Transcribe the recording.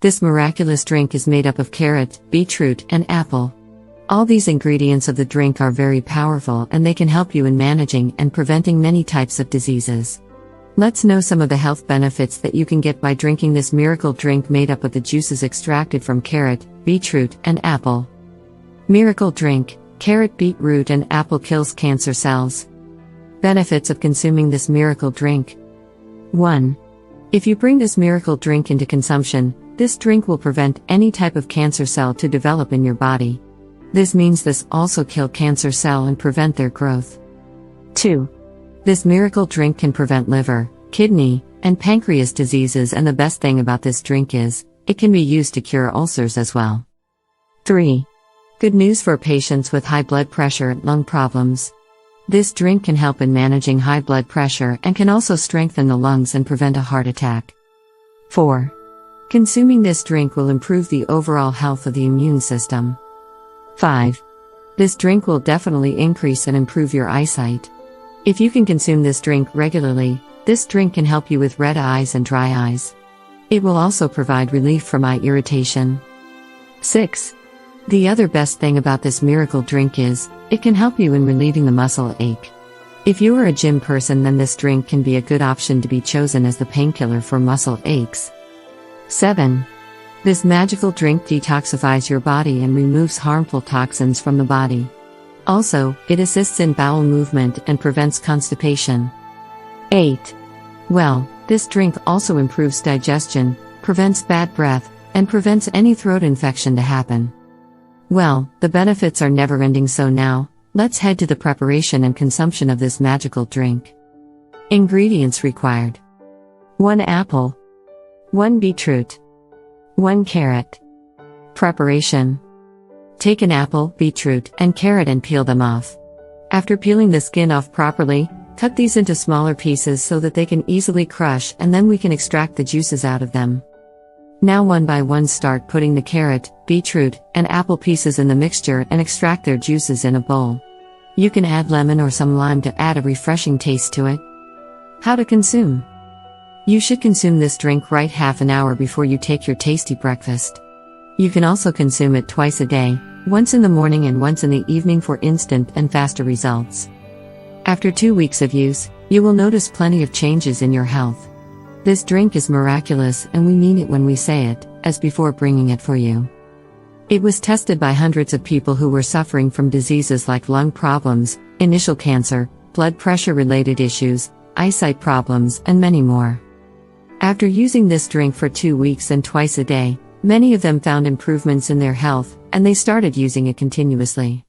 This miraculous drink is made up of carrot, beetroot, and apple. All these ingredients of the drink are very powerful and they can help you in managing and preventing many types of diseases. Let's know some of the health benefits that you can get by drinking this miracle drink made up of the juices extracted from carrot, beetroot, and apple. Miracle drink: carrot, beetroot, and apple kills cancer cells. Benefits of consuming this miracle drink. 1. If you bring this miracle drink into consumption, this drink will prevent any type of cancer cell to develop in your body. This means this also kill cancer cell and prevent their growth. 2. This miracle drink can prevent liver, kidney, and pancreas diseases, and the best thing about this drink is, it can be used to cure ulcers as well. 3. Good news for patients with high blood pressure and lung problems. This drink can help in managing high blood pressure and can also strengthen the lungs and prevent a heart attack. 4. Consuming this drink will improve the overall health of the immune system. 5. This drink will definitely increase and improve your eyesight. If you can consume this drink regularly, this drink can help you with red eyes and dry eyes. It will also provide relief from eye irritation. 6. The other best thing about this miracle drink is, it can help you in relieving the muscle ache. If you are a gym person, then this drink can be a good option to be chosen as the painkiller for muscle aches. 7. This magical drink detoxifies your body and removes harmful toxins from the body. Also, it assists in bowel movement and prevents constipation. 8. Well, this drink also improves digestion, prevents bad breath, and prevents any throat infection to happen. Well, the benefits are never-ending, so now, let's head to the preparation and consumption of this magical drink. Ingredients required: 1 apple, 1 beetroot, 1 carrot. Preparation: take an apple, beetroot, and carrot and peel them off. After peeling the skin off properly, cut these into smaller pieces so that they can easily crush, and then we can extract the juices out of them. Now one by one start putting the carrot, beetroot, and apple pieces in the mixture and extract their juices in a bowl. You can add lemon or some lime to add a refreshing taste to it. How to consume: you should consume this drink right half an hour before you take your tasty breakfast. You can also consume it twice a day, once in the morning and once in the evening for instant and faster results. After 2 weeks of use, you will notice plenty of changes in your health. This drink is miraculous, and we mean it when we say it, as before bringing it for you. It was tested by hundreds of people who were suffering from diseases like lung problems, initial cancer, blood pressure-related issues, eyesight problems, and many more. After using this drink for 2 weeks and twice a day, many of them found improvements in their health, and they started using it continuously.